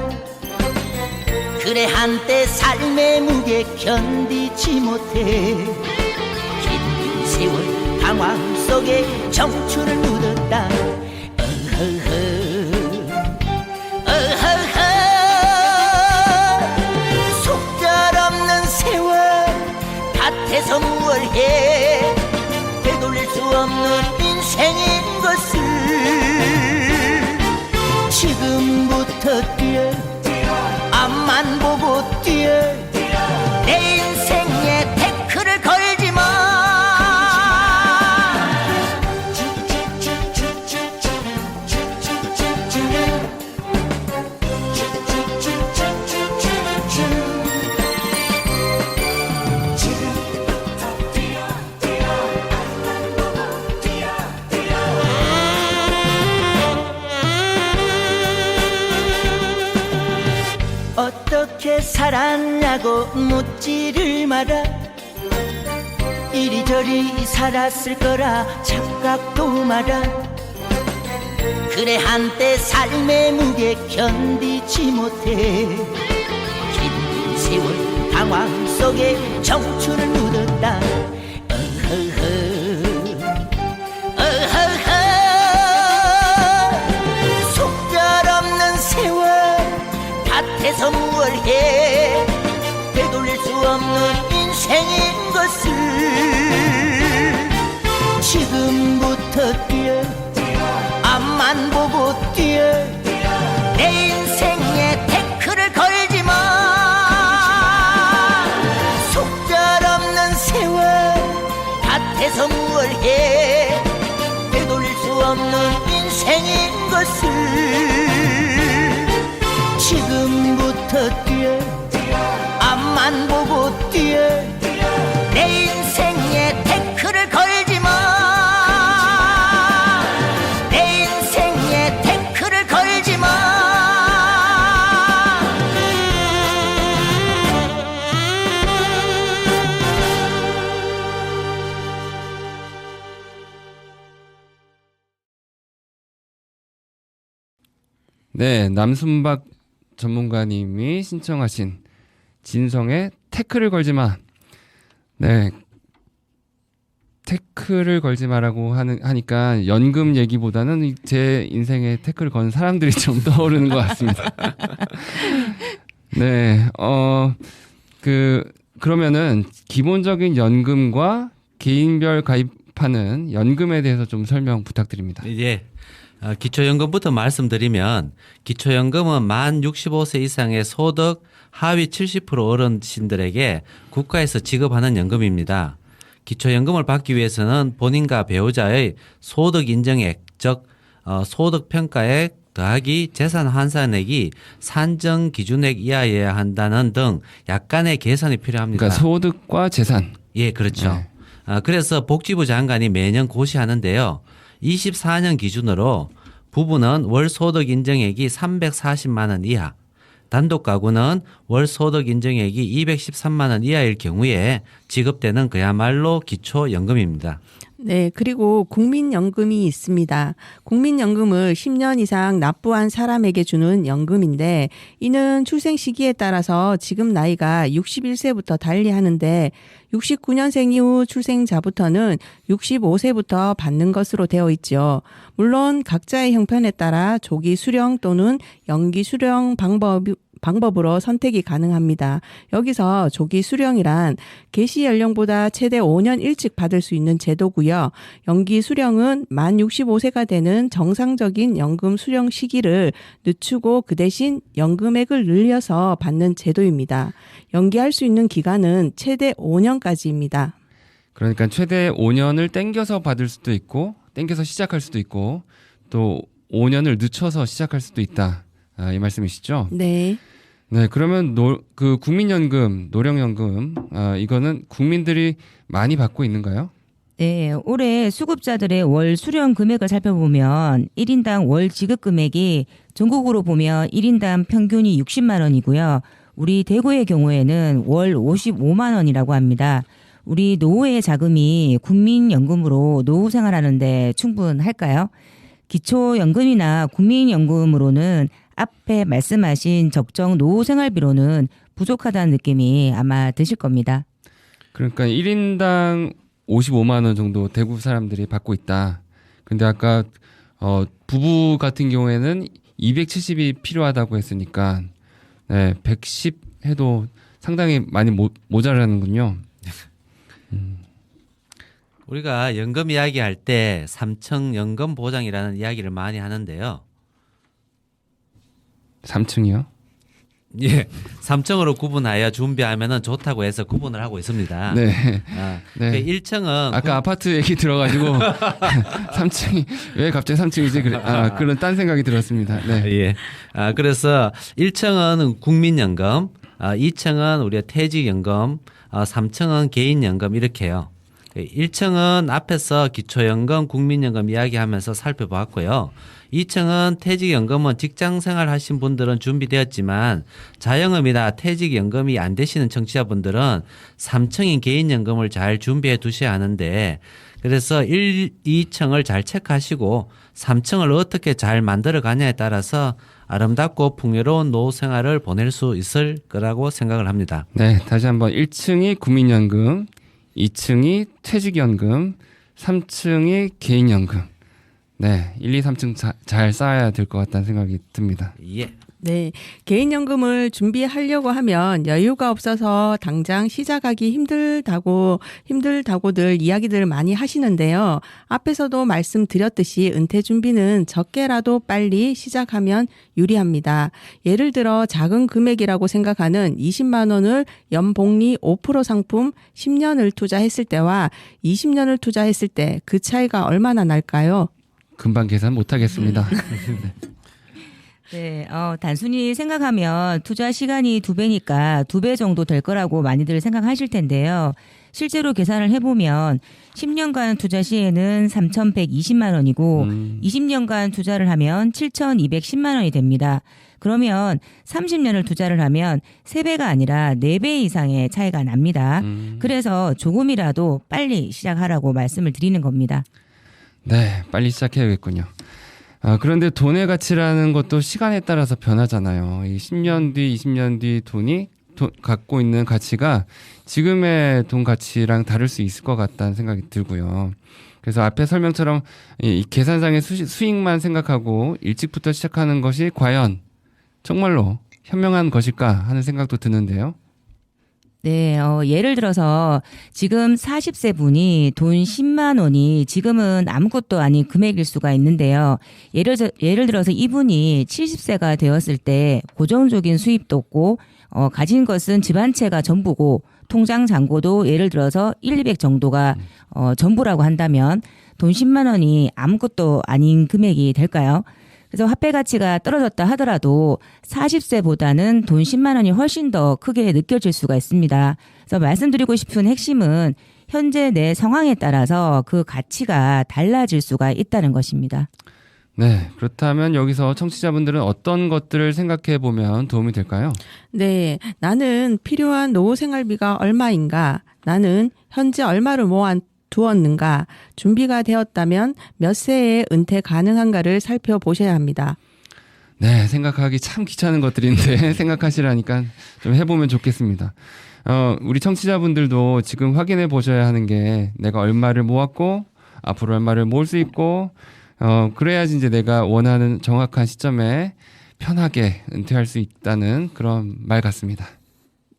그래 한때 삶의 무게 견디지 못해 긴 세월 방황 속에 청춘을 묻었다. 속절없는 세월 밭에서 무얼 해. 되돌릴 수 없는 인생인 것을 지금부터 뛰어 앞만 보고 뛰어. 내 인생에 태클을 걸지 마. 어떻게 살았냐고 묻지를 마라. 이리저리 살았을 거라 착각도 마라. 그래 한때 삶의 무게 견디지 못해 긴 세월 방황 속에 청춘을 묻었다. 속절없는 세월 밭에서 무얼 해. 되돌릴 수 없는 인생인 것을 지금부터 뛰어 앞만 보고 뛰어. 내 인생에 태클을 걸지 마. 속절없는 세월 밭에서 무얼 해. 되돌릴 수 없는 인생인 것을 지금부터 뛰어 앞만 보고 뛰어. 내 인생에 태클을 걸지 마. 내 인생에 태클을 걸지 마. 네, 남순박 전문가님이 신청하신 진성의 태클을 걸지 마. 네, 태클을 걸지 마라고 하니까 연금 얘기보다는 제 인생에 태클을 건 사람들이 좀 떠오르는 것 같습니다. 네, 그러면은 기본적인 연금과 개인별 가입하는 연금에 대해서 좀 설명 부탁드립니다. 예. 기초연금부터 말씀드리면 기초연금은 만 65세 이상의 소득 하위 70% 어르신들에게 국가에서 지급하는 연금입니다. 기초연금을 받기 위해서는 본인과 배우자의 소득 인정액, 즉 소득 평가액 더하기 재산 환산액이 산정 기준액 이하여야 한다는 등 약간의 계산이 필요합니다. 그러니까 소득과 재산. 예, 그렇죠. 네. 그래서 복지부 장관이 매년 고시하는데요. 24년 기준으로 부부는 월 소득 인정액이 340만 원 이하, 단독 가구는 월 소득 인정액이 213만 원 이하일 경우에 지급되는 그야말로 기초연금입니다. 네, 그리고 국민연금이 있습니다. 국민연금을 10년 이상 납부한 사람에게 주는 연금인데 이는 출생 시기에 따라서 지급 나이가 61세부터 달리하는데 69년생 이후 출생자부터는 65세부터 받는 것으로 되어 있죠. 물론 각자의 형편에 따라 조기 수령 또는 연기 수령 방법으로 선택이 가능합니다. 여기서 조기 수령이란 개시 연령보다 최대 5년 일찍 받을 수 있는 제도고요. 연기 수령은 만 65세가 되는 정상적인 연금 수령 시기를 늦추고 그 대신 연금액을 늘려서 받는 제도입니다. 연기할 수 있는 기간은 최대 5년까지입니다. 그러니까 최대 5년을 땡겨서 받을 수도 있고 땡겨서 시작할 수도 있고 또 5년을 늦춰서 시작할 수도 있다. 이 말씀이시죠? 네. 네, 그러면 그 국민연금, 노령연금 이거는 국민들이 많이 받고 있는가요? 네, 올해 수급자들의 월 수령 금액을 살펴보면 1인당 월 지급 금액이 전국으로 보면 1인당 평균이 60만 원이고요. 우리 대구의 경우에는 월 55만 원이라고 합니다. 우리 노후의 자금이 국민연금으로 노후 생활하는데 충분할까요? 기초연금이나 국민연금으로는 앞에 말씀하신 적정 노후 생활비로는 부족하다는 느낌이 아마 드실 겁니다. 그러니까 1인당 55만 원 정도 대구 사람들이 받고 있다. 근데 아까 부부 같은 경우에는 270이 필요하다고 했으니까 110 해도 상당히 많이 모자라는군요. 우리가 연금 이야기할 때 삼층 연금 보장이라는 이야기를 많이 하는데요. 3층이요? 예, 3층으로 구분하여 준비하면은 좋다고 해서 구분을 하고 있습니다. 네. 네. 1층은 아까 아파트 얘기 들어가지고 3층이 왜 갑자기 3층이지? 그래. 그런 딴 생각이 들었습니다. 네. 예. 그래서 1층은 국민연금, 2층은 우리가 퇴직연금, 3층은 개인연금 이렇게요. 1층은 앞에서 기초연금, 국민연금 이야기하면서 살펴봤고요. 2층은 퇴직연금은 직장생활 하신 분들은 준비되었지만 자영업이나 퇴직연금이 안 되시는 청취자분들은 3층인 개인연금을 잘 준비해 두셔야 하는데 그래서 1, 2층을 잘 체크하시고 3층을 어떻게 잘 만들어 가냐에 따라서 아름답고 풍요로운 노후 생활을 보낼 수 있을 거라고 생각을 합니다. 네, 다시 한번 1층이 국민연금, 2층이 퇴직연금, 3층이 개인연금. 네, 1, 2, 3층 잘 쌓아야 될 것 같다는 생각이 듭니다. 예. 네, 개인연금을 준비하려고 하면 여유가 없어서 당장 시작하기 힘들다고들 이야기들을 많이 하시는데요. 앞에서도 말씀드렸듯이 은퇴 준비는 적게라도 빨리 시작하면 유리합니다. 예를 들어 작은 금액이라고 생각하는 20만 원을 연복리 5% 상품 10년을 투자했을 때와 20년을 투자했을 때 그 차이가 얼마나 날까요? 금방 계산 못 하겠습니다. 네, 단순히 생각하면 투자 시간이 2배니까 2배 정도 될 거라고 많이들 생각하실 텐데요. 실제로 계산을 해보면 10년간 투자 시에는 3,120만 원이고 20년간 투자를 하면 7,210만 원이 됩니다. 그러면 30년을 투자를 하면 3배가 아니라 4배 이상의 차이가 납니다. 그래서 조금이라도 빨리 시작하라고 말씀을 드리는 겁니다. 네, 빨리 시작해야겠군요. 그런데 돈의 가치라는 것도 시간에 따라서 변하잖아요. 이 10년 뒤, 20년 뒤 돈이 갖고 있는 가치가 지금의 돈 가치랑 다를 수 있을 것 같다는 생각이 들고요. 그래서 앞에 설명처럼 이 계산상의 수익만 생각하고 일찍부터 시작하는 것이 과연 정말로 현명한 것일까 하는 생각도 드는데요. 네, 예를 들어서 지금 40세 분이 돈 10만 원이 지금은 아무것도 아닌 금액일 수가 있는데요. 예를 들어서 이분이 70세가 되었을 때 고정적인 수입도 없고 가진 것은 집 한 채가 전부고 통장 잔고도 예를 들어서 200 정도가 전부라고 한다면 돈 10만 원이 아무것도 아닌 금액이 될까요? 그래서 화폐 가치가 떨어졌다 하더라도 40세보다는 돈 10만 원이 훨씬 더 크게 느껴질 수가 있습니다. 그래서 말씀드리고 싶은 핵심은 현재 내 상황에 따라서 그 가치가 달라질 수가 있다는 것입니다. 네, 그렇다면 여기서 청취자분들은 어떤 것들을 생각해 보면 도움이 될까요? 네, 나는 필요한 노후 생활비가 얼마인가? 나는 현재 얼마를 두었는가? 준비가 되었다면 몇 세에 은퇴 가능한가를 살펴보셔야 합니다. 네, 생각하기 참 귀찮은 것들인데 생각하시라니까 좀 해보면 좋겠습니다. 우리 청취자분들도 지금 확인해 보셔야 하는 게 내가 얼마를 모았고 앞으로 얼마를 모을 수 있고 그래야지 이제 내가 원하는 정확한 시점에 편하게 은퇴할 수 있다는 그런 말 같습니다.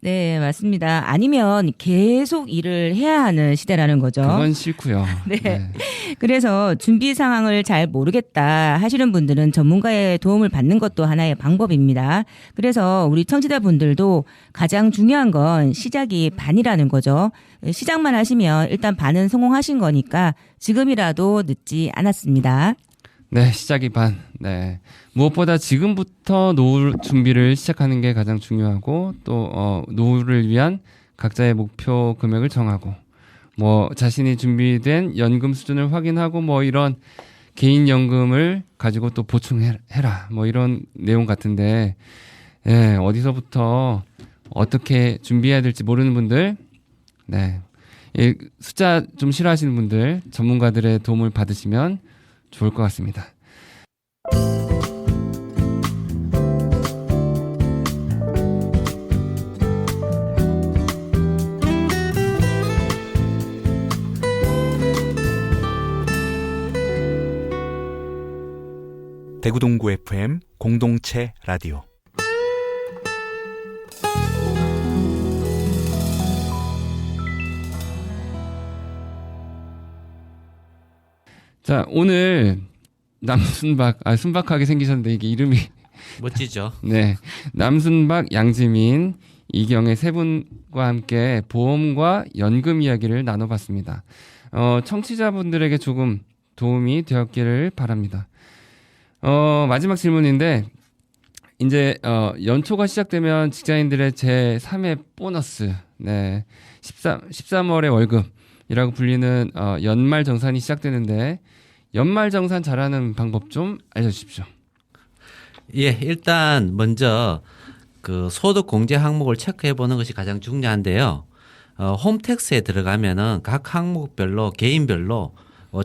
네, 맞습니다. 아니면 계속 일을 해야 하는 시대라는 거죠. 그건 싫고요. 네. 그래서 준비 상황을 잘 모르겠다 하시는 분들은 전문가의 도움을 받는 것도 하나의 방법입니다. 그래서 우리 청취자분들도 가장 중요한 건 시작이 반이라는 거죠. 시작만 하시면 일단 반은 성공하신 거니까 지금이라도 늦지 않았습니다. 네, 시작이 반. 네. 무엇보다 지금부터 노후 준비를 시작하는 게 가장 중요하고 또 노후를 위한 각자의 목표 금액을 정하고 뭐 자신이 준비된 연금 수준을 확인하고 뭐 이런 개인 연금을 가지고 또 보충해라. 뭐 이런 내용 같은데 예, 어디서부터 어떻게 준비해야 될지 모르는 분들 네. 이 숫자 좀 싫어하시는 분들 전문가들의 도움을 받으시면 좋을 것 같습니다. 대구동구 FM 공동체 라디오. 자, 오늘 남순박, 순박하게 생기셨는데 이게 이름이 멋지죠. 네, 남순박, 양지민, 이경의 세 분과 함께 보험과 연금 이야기를 나눠봤습니다. 청취자분들에게 조금 도움이 되었기를 바랍니다. 마지막 질문인데 이제 연초가 시작되면 직장인들의 제3회 보너스, 네, 13월의 월급이라고 불리는 연말정산이 시작되는데 연말정산 잘하는 방법 좀 알려주십시오. 예, 일단 먼저 그 소득 공제 항목을 체크해 보는 것이 가장 중요한데요. 홈택스에 들어가면은 각 항목별로 개인별로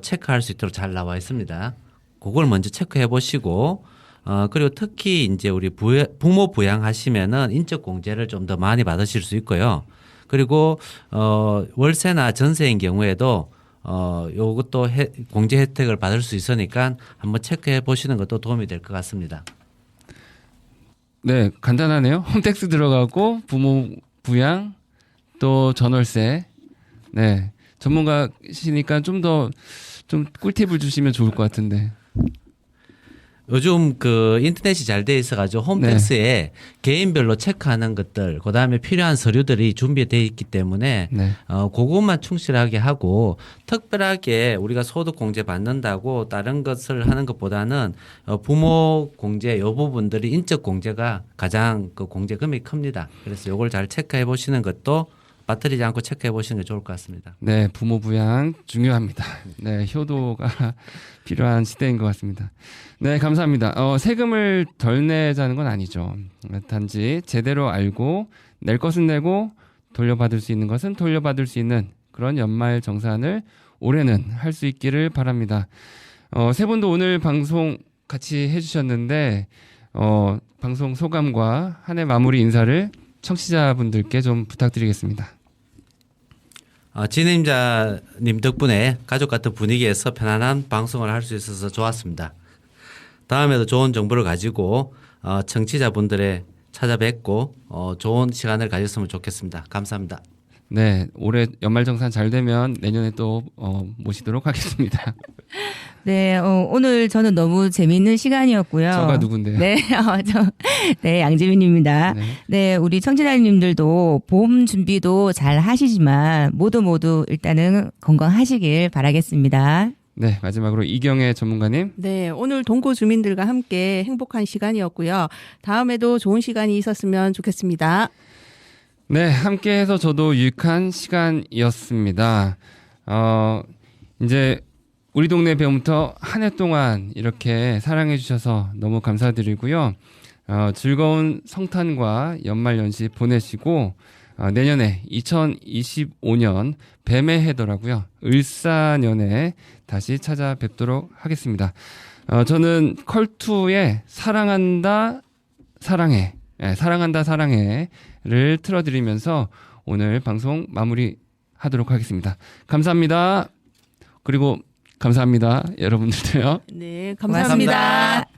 체크할 수 있도록 잘 나와 있습니다. 그걸 먼저 체크해 보시고 그리고 특히 이제 우리 부모 부양하시면은 인적 공제를 좀 더 많이 받으실 수 있고요. 그리고 월세나 전세인 경우에도 요것도 공제 혜택을 받을 수 있으니까 한번 체크해 보시는 것도 도움이 될 것 같습니다. 네, 간단하네요. 홈택스 들어가고 부모 부양 또 전월세. 네, 전문가시니까 좀 더 좀 꿀팁을 주시면 좋을 것 같은데. 요즘 그 인터넷이 잘 돼 있어가지고 홈택스에 개인별로 체크하는 것들, 그 다음에 필요한 서류들이 준비되어 있기 때문에 네. 그것만 충실하게 하고 특별하게 우리가 소득 공제 받는다고 다른 것을 하는 것보다는 부모 공제 요 부분들이 인적 공제가 가장 그 공제 금액이 큽니다. 그래서 요걸 잘 체크해 보시는 것도 빠뜨리지 않고 체크해 보시는 게 좋을 것 같습니다. 네, 부모 부양 중요합니다. 네, 효도가 필요한 시대인 것 같습니다. 네, 감사합니다. 세금을 덜 내자는 건 아니죠. 단지 제대로 알고 낼 것은 내고 돌려받을 수 있는 것은 돌려받을 수 있는 그런 연말 정산을 올해는 할 수 있기를 바랍니다. 세 분도 오늘 방송 같이 해주셨는데 방송 소감과 한 해 마무리 인사를 청취자분들께 좀 부탁드리겠습니다. 진행자님 덕분에 가족 같은 분위기에서 편안한 방송을 할 수 있어서 좋았습니다. 다음에도 좋은 정보를 가지고 청취자분들의 찾아뵙고 좋은 시간을 가졌으면 좋겠습니다. 감사합니다. 네, 올해 연말정산 잘 되면 내년에 또 모시도록 하겠습니다. 네, 오늘 저는 너무 재미있는 시간이었고요. 저가 누군데요? 네, 네, 양지민입니다. 네. 네, 우리 청취자님들도 보험 준비도 잘 하시지만 모두 일단은 건강하시길 바라겠습니다. 네, 마지막으로 이경의 전문가님. 네, 오늘 동구 주민들과 함께 행복한 시간이었고요. 다음에도 좋은 시간이 있었으면 좋겠습니다. 네, 함께해서 저도 유익한 시간이었습니다. 이제 우리 동네 배움부터 한 해 동안 이렇게 사랑해 주셔서 너무 감사드리고요. 즐거운 성탄과 연말연시 보내시고 내년에 2025년 뱀의 해더라고요. 을사년에 다시 찾아뵙도록 하겠습니다. 저는 컬투의 사랑한다 사랑해, 사랑한다 사랑해를 틀어드리면서 오늘 방송 마무리하도록 하겠습니다. 감사합니다. 그리고 감사합니다. 여러분들도요. 네, 감사합니다. 고맙습니다.